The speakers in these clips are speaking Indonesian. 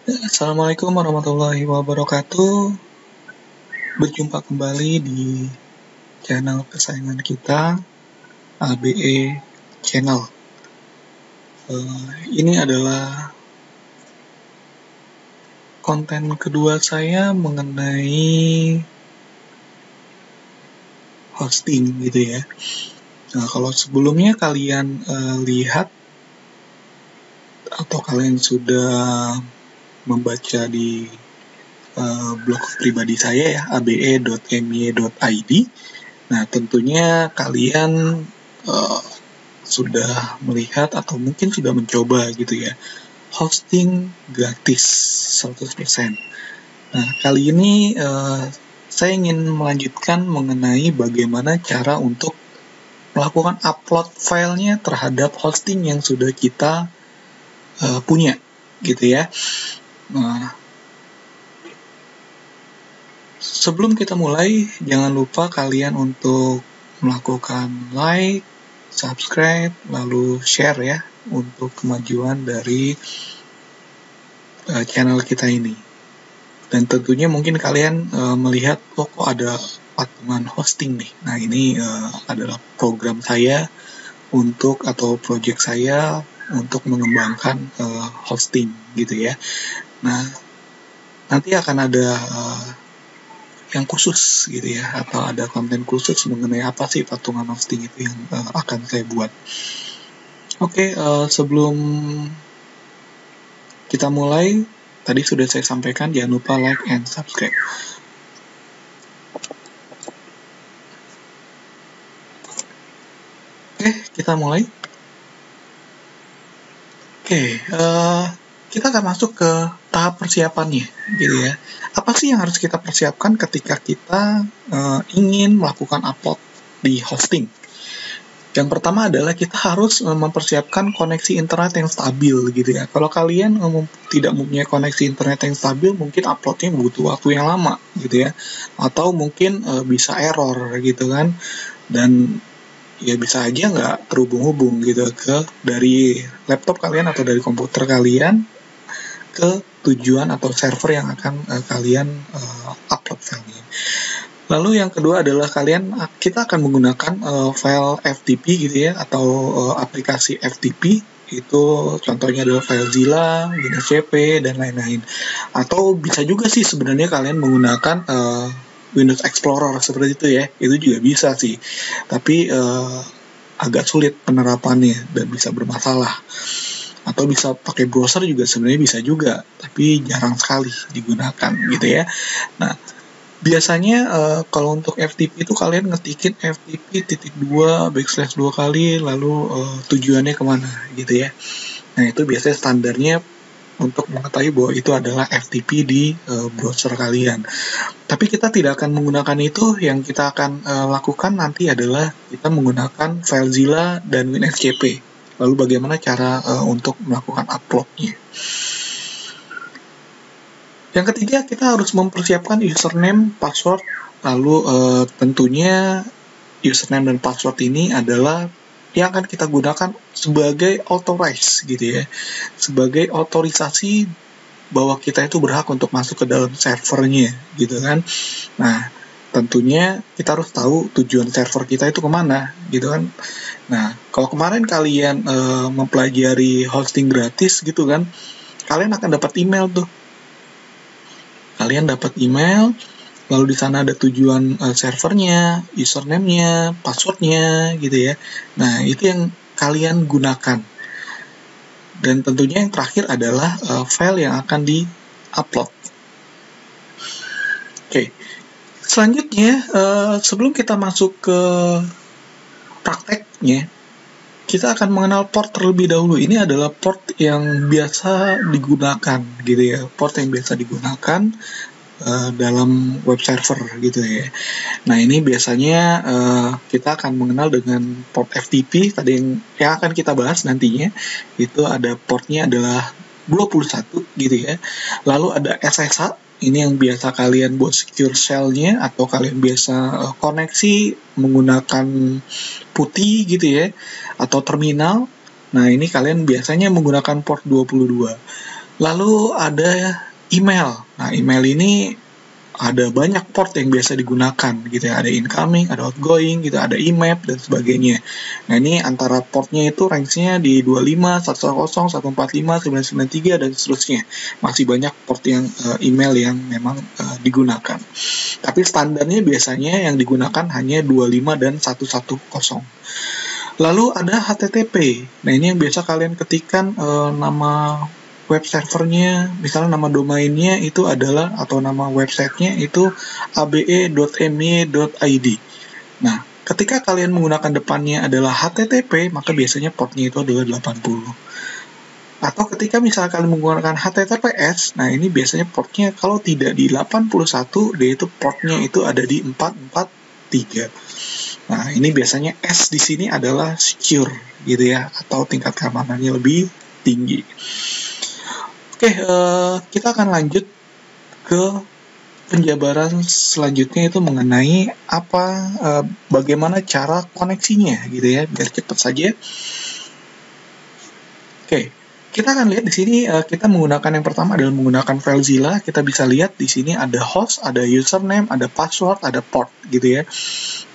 Assalamualaikum warahmatullahi wabarakatuh. Berjumpa kembali di channel kesayangan kita, ABE Channel. Ini adalah konten kedua saya mengenai hosting gitu ya. Nah, kalau sebelumnya kalian lihat atau kalian sudah membaca di blog pribadi saya ya, abe.my.id. Nah, tentunya kalian sudah melihat atau mungkin sudah mencoba gitu ya, hosting gratis 100%. Nah, kali ini saya ingin melanjutkan mengenai bagaimana cara untuk melakukan upload filenya terhadap hosting yang sudah kita punya gitu ya. Nah, sebelum kita mulai, jangan lupa kalian untuk melakukan like, subscribe, lalu share ya untuk kemajuan dari channel kita ini. Dan tentunya mungkin kalian melihat, kok ada patungan hosting nih. Nah, ini adalah program saya untuk atau project saya untuk mengembangkan hosting gitu ya. Nah, nanti akan ada yang khusus gitu ya, atau ada konten khusus mengenai apa sih patungan hosting itu yang akan saya buat. Oke, sebelum kita mulai, tadi sudah saya sampaikan, jangan lupa like and subscribe. Oke, kita mulai. Oke, kita akan masuk ke tahap persiapannya, gitu ya. Apa sih yang harus kita persiapkan ketika kita ingin melakukan upload di hosting? Yang pertama adalah kita harus mempersiapkan koneksi internet yang stabil, gitu ya. Kalau kalian tidak mempunyai koneksi internet yang stabil, mungkin uploadnya butuh waktu yang lama, gitu ya. Atau mungkin bisa error, gitu kan. Dan ya bisa aja nggak terhubung-hubung gitu dari laptop kalian atau dari komputer kalian ke tujuan atau server yang akan kalian upload filenya. Lalu yang kedua adalah kita akan menggunakan file FTP gitu ya, atau aplikasi FTP. Itu contohnya adalah FileZilla, WinSCP, dan lain-lain. Atau bisa juga sih sebenarnya kalian menggunakan Windows Explorer seperti itu ya, itu juga bisa sih, tapi agak sulit penerapannya dan bisa bermasalah. Atau bisa pakai browser juga sebenarnya bisa juga, tapi jarang sekali digunakan gitu ya. Nah, biasanya kalau untuk FTP itu kalian ngetikin FTP:2 kali, lalu tujuannya kemana gitu ya. Nah, itu biasanya standarnya untuk mengetahui bahwa itu adalah FTP di browser kalian. Tapi kita tidak akan menggunakan itu. Yang kita akan lakukan nanti adalah kita menggunakan FileZilla dan WinSCP. Lalu bagaimana cara untuk melakukan uploadnya. Yang ketiga, kita harus mempersiapkan username, password. Lalu tentunya username dan password ini adalah yang akan kita gunakan sebagai authorize gitu ya, sebagai otorisasi bahwa kita itu berhak untuk masuk ke dalam servernya gitu kan. Nah, tentunya kita harus tahu tujuan server kita itu kemana gitu kan. Nah, kalau kemarin kalian mempelajari hosting gratis gitu kan, kalian akan dapat email tuh. Kalian dapat email, lalu di sana ada tujuan servernya, username-nya, password-nya gitu ya. Nah, itu yang kalian gunakan. Dan tentunya yang terakhir adalah file yang akan di-upload. Oke. Selanjutnya, sebelum kita masuk ke prakteknya, kita akan mengenal port terlebih dahulu. Ini adalah port yang biasa digunakan gitu ya. Port yang biasa digunakan dalam web server gitu ya. Nah, ini biasanya kita akan mengenal dengan port FTP tadi yang akan kita bahas nantinya. Itu ada portnya adalah 21 gitu ya. Lalu ada SSH, ini yang biasa kalian buat secure shell-nya, atau kalian biasa koneksi menggunakan putih gitu ya, atau terminal. Nah, ini kalian biasanya menggunakan port 22. Lalu ada email. Nah, email ini ada banyak port yang biasa digunakan gitu ya. Ada incoming, ada outgoing gitu, ada IMAP dan sebagainya. Nah, ini antara portnya itu range-nya di 25, 110, 145, 993 dan seterusnya. Masih banyak port yang email yang memang digunakan. Tapi standarnya biasanya yang digunakan hanya 25 dan 110. Lalu ada HTTP. Nah, ini yang biasa kalian ketikkan nama web servernya, misalnya nama domainnya itu adalah, atau nama websitenya itu abe.my.id. Nah, ketika kalian menggunakan depannya adalah HTTP, maka biasanya portnya itu adalah 80. Atau ketika misalnya kalian menggunakan HTTPS, nah ini biasanya portnya kalau tidak di 81, dia itu portnya itu ada di 443. Nah, ini biasanya S di sini adalah secure gitu ya, atau tingkat keamanannya lebih tinggi. Oke, kita akan lanjut ke penjabaran selanjutnya, itu mengenai bagaimana cara koneksinya gitu ya, biar cepat saja. Oke, kita akan lihat di sini kita menggunakan yang pertama adalah menggunakan FileZilla. Kita bisa lihat di sini ada host, ada username, ada password, ada port gitu ya.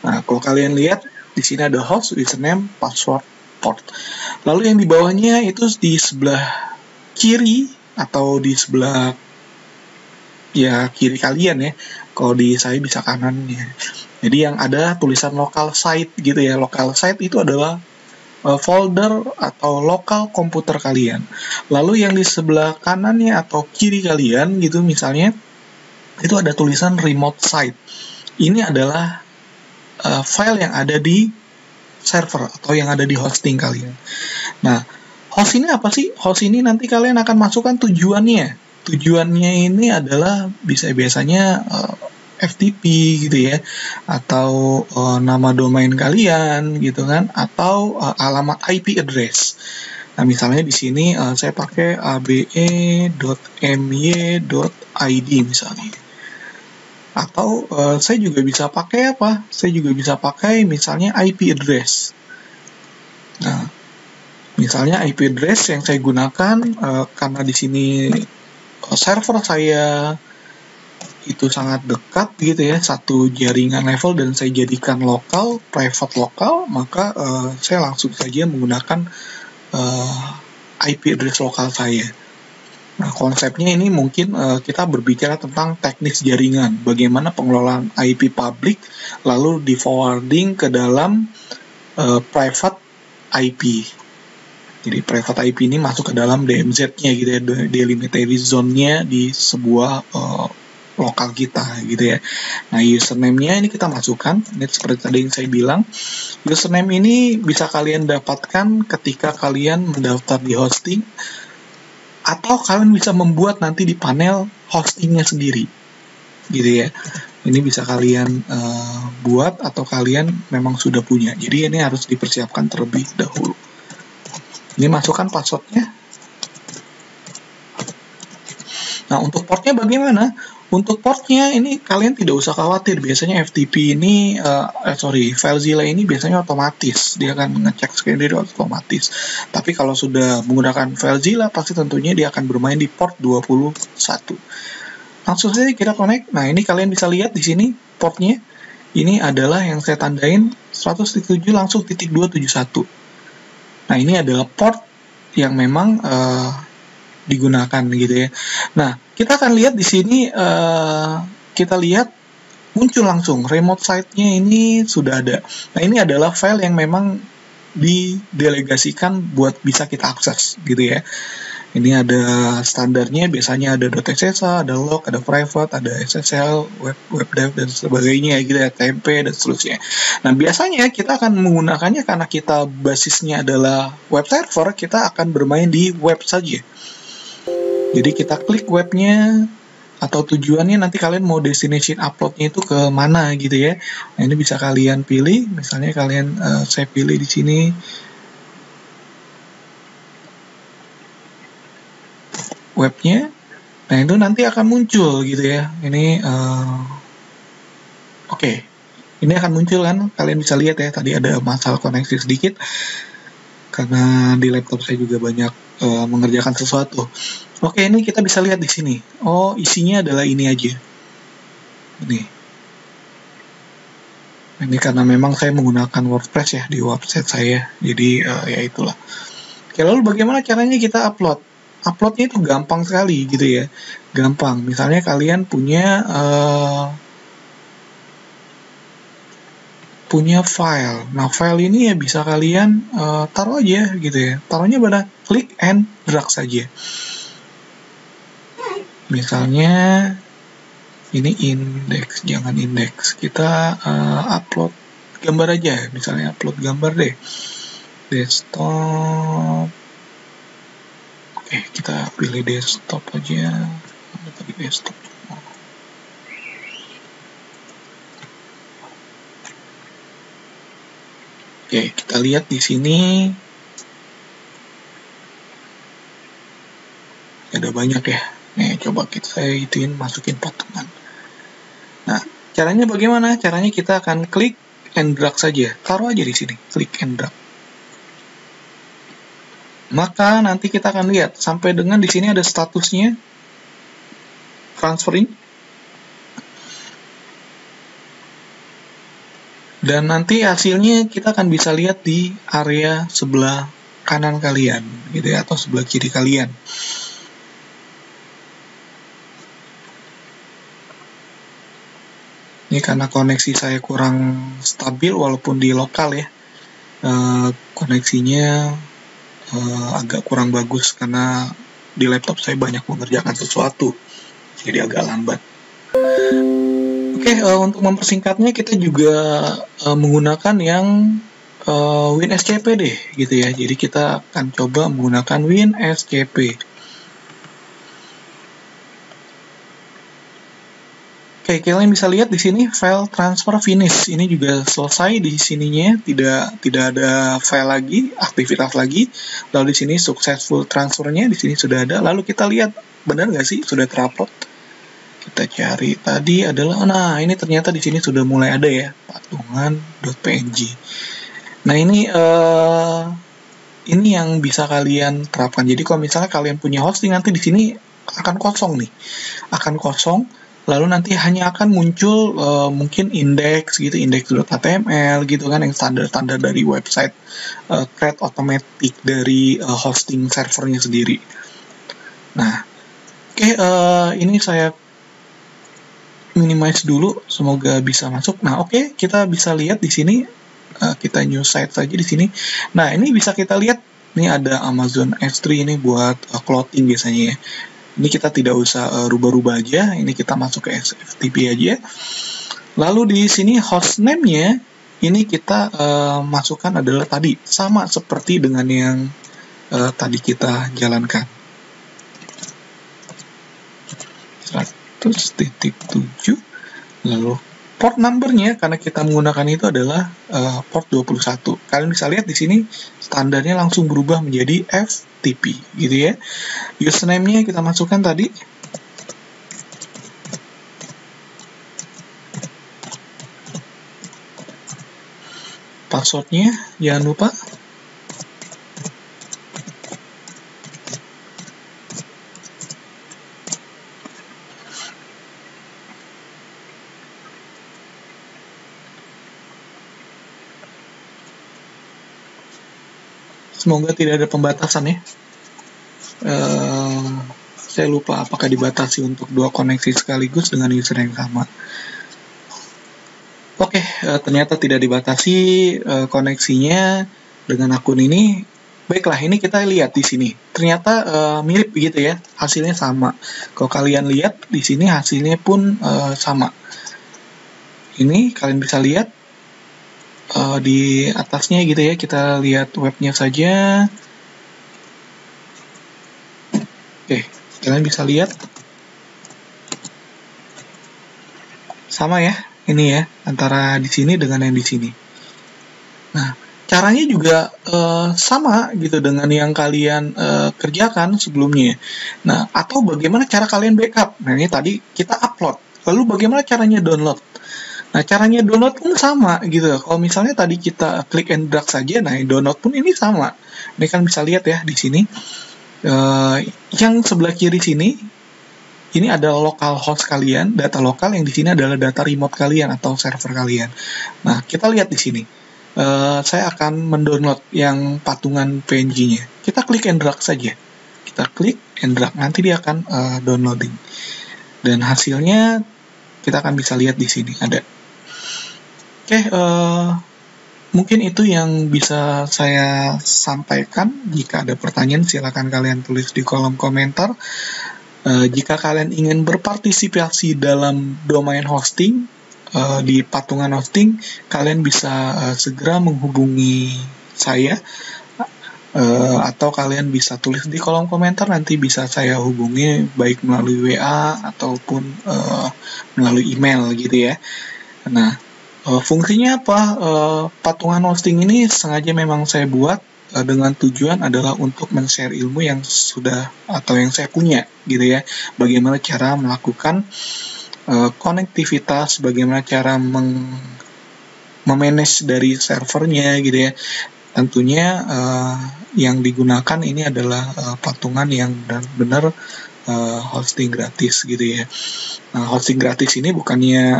Nah, kalau kalian lihat di sini ada host, username, password, port. Lalu yang di bawahnya itu di sebelah kiri atau di sebelah ya kiri kalian ya. Kalau di saya bisa kanan ya. Jadi yang ada tulisan local site gitu ya. Local site itu adalah folder atau lokal komputer kalian. Lalu yang di sebelah kanannya atau kiri kalian gitu misalnya itu ada tulisan remote site. Ini adalah file yang ada di server atau yang ada di hosting kalian. Nah, host ini apa sih? Host ini nanti kalian akan masukkan tujuannya. Tujuannya ini adalah biasanya FTP gitu ya, atau nama domain kalian gitu kan, atau alamat IP address. Nah, misalnya di sini saya pakai abe.my.id misalnya. Atau saya juga bisa pakai apa? Saya juga bisa pakai misalnya IP address. Nah, misalnya IP address yang saya gunakan karena di sini server saya itu sangat dekat gitu ya, satu jaringan level dan saya jadikan lokal, private lokal, maka saya langsung saja menggunakan IP address lokal saya. Nah, konsepnya ini mungkin kita berbicara tentang teknis jaringan, bagaimana pengelolaan IP public lalu di forwarding ke dalam private IP. Jadi private IP ini masuk ke dalam DMZ-nya gitu ya, delimited zone-nya di sebuah lokal kita gitu ya. Nah, username-nya ini kita masukkan. Ini seperti tadi yang saya bilang, username ini bisa kalian dapatkan ketika kalian mendaftar di hosting, atau kalian bisa membuat nanti di panel hostingnya sendiri gitu ya. Ini bisa kalian buat atau kalian memang sudah punya. Jadi ini harus dipersiapkan terlebih dahulu. Ini masukkan passwordnya. Nah, untuk portnya bagaimana? Untuk portnya ini kalian tidak usah khawatir. Biasanya FTP ini, FileZilla ini biasanya otomatis. Dia akan ngecek sendiri otomatis. Tapi kalau sudah menggunakan FileZilla, pasti tentunya dia akan bermain di port 21. Langsung saja kita connect. Nah, ini kalian bisa lihat di sini portnya. Ini adalah yang saya tandain 100.7 langsung titik 271. Nah, ini adalah port yang memang digunakan gitu ya. Nah, kita akan lihat di sini, kita lihat muncul langsung remote site-nya ini sudah ada. Nah, ini adalah file yang memang didelegasikan buat bisa kita akses gitu ya. Ini ada standarnya, biasanya ada .xsh, ada log, ada private, ada SSL, webdev dan sebagainya gitu ya, TMP dan seterusnya. Nah, biasanya kita akan menggunakannya karena kita basisnya adalah web server, kita akan bermain di web saja. Jadi kita klik webnya atau tujuannya nanti kalian mau destination uploadnya itu ke mana gitu ya. Nah, ini bisa kalian pilih, misalnya kalian saya pilih di sini webnya. Nah, itu nanti akan muncul gitu ya. Ini oke. Ini akan muncul kan, kalian bisa lihat ya, tadi ada masalah koneksi sedikit karena di laptop saya juga banyak mengerjakan sesuatu. Oke, ini kita bisa lihat di sini. Oh, isinya adalah ini aja. Ini karena memang saya menggunakan WordPress ya di website saya. Jadi ya itulah. Oke, lalu bagaimana caranya kita upload? Uploadnya itu gampang sekali gitu ya. Gampang. Misalnya kalian punya file. Nah, file ini ya bisa kalian taruh aja gitu ya. Taruhnya pada klik and drag saja. Misalnya ini indeks, jangan indeks. Kita upload gambar aja, misalnya upload gambar deh. Desktop. Oke, kita pilih desktop aja. Tadi desktop. Oke, kita lihat di sini ada banyak ya. Nih, coba saya masukin potongan. Nah, caranya bagaimana? Caranya kita akan klik and drag saja. Taruh aja di sini, klik and drag. Maka nanti kita akan lihat sampai dengan di sini ada statusnya transferring. Dan nanti hasilnya kita akan bisa lihat di area sebelah kanan kalian gitu ya, atau sebelah kiri kalian. Ini karena koneksi saya kurang stabil walaupun di lokal ya. Koneksinya agak kurang bagus karena di laptop saya banyak mengerjakan sesuatu, jadi agak lambat. Oke, untuk mempersingkatnya kita juga menggunakan yang WinSCP deh, gitu ya. Jadi kita akan coba menggunakan WinSCP. Oke, kalian bisa lihat di sini file transfer finish. Ini juga selesai di sininya, tidak ada file lagi, aktivitas lagi. Lalu di sini successful transfernya di sini sudah ada. Lalu kita lihat benar nggak sih sudah terupload? Kita cari tadi adalah, nah ini ternyata di sini sudah mulai ada ya, patungan.png. Nah ini yang bisa kalian terapkan. Jadi kalau misalnya kalian punya hosting nanti di sini akan kosong nih, akan kosong. Lalu nanti hanya akan muncul mungkin indeks gitu, index.html gitu kan, yang standar-standar dari website create automatic dari hosting servernya sendiri. Nah, oke, ini saya minimize dulu, semoga bisa masuk. Nah, oke, kita bisa lihat di sini, kita new site saja di sini. Nah, ini bisa kita lihat, ini ada Amazon S3 ini buat clothing biasanya ya. Ini kita tidak usah rubah-rubah aja, ini kita masuk ke FTP aja. Lalu di sini hostname-nya, ini kita masukkan adalah tadi, sama seperti dengan yang tadi kita jalankan. 100.7, lalu port number-nya karena kita menggunakan itu adalah port 21. Kalian bisa lihat di sini standarnya langsung berubah menjadi FTP gitu ya. Username-nya kita masukkan tadi. Password-nya jangan lupa. Semoga tidak ada pembatasan ya. Saya lupa apakah dibatasi untuk 2 koneksi sekaligus dengan user yang sama. Oke, ternyata tidak dibatasi koneksinya dengan akun ini. Baiklah, ini kita lihat di sini. Ternyata mirip begitu ya, hasilnya sama. Kalau kalian lihat di sini hasilnya pun sama. Ini kalian bisa lihat di atasnya gitu ya, kita lihat webnya saja. Oke, kalian bisa lihat sama ya, ini ya, antara di sini dengan yang di sini. Nah, caranya juga sama gitu dengan yang kalian kerjakan sebelumnya. Nah, atau bagaimana cara kalian backup? Nah, ini tadi kita upload. Lalu bagaimana caranya download? Nah, caranya download pun sama gitu. Kalau misalnya tadi kita klik and drag saja, nah download pun ini sama. Ini kan bisa lihat ya di sini. Yang sebelah kiri sini, ini adalah local host kalian, data lokal. Yang di sini adalah data remote kalian atau server kalian. Nah, kita lihat di sini. Saya akan mendownload yang patungan PNG-nya. Kita klik and drag saja. Kita klik and drag, nanti dia akan downloading. Dan hasilnya kita akan bisa lihat di sini ada. Oke, mungkin itu yang bisa saya sampaikan. Jika ada pertanyaan, silakan kalian tulis di kolom komentar. Jika kalian ingin berpartisipasi dalam domain hosting, di patungan hosting, kalian bisa segera menghubungi saya, atau kalian bisa tulis di kolom komentar, nanti bisa saya hubungi baik melalui WA ataupun melalui email gitu ya. Nah, fungsinya apa? Patungan hosting ini sengaja memang saya buat dengan tujuan adalah untuk men-share ilmu yang sudah atau yang saya punya gitu ya. Bagaimana cara melakukan konektivitas, bagaimana cara memanage dari servernya gitu ya. Tentunya yang digunakan ini adalah patungan yang benar-benar hosting gratis gitu ya. Nah, hosting gratis ini bukannya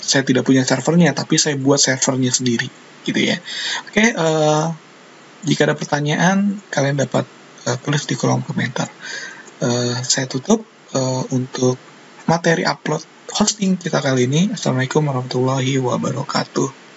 saya tidak punya servernya, tapi saya buat servernya sendiri gitu ya. Oke, jika ada pertanyaan, kalian dapat tulis di kolom komentar. Saya tutup untuk materi upload hosting kita kali ini. Assalamualaikum warahmatullahi wabarakatuh.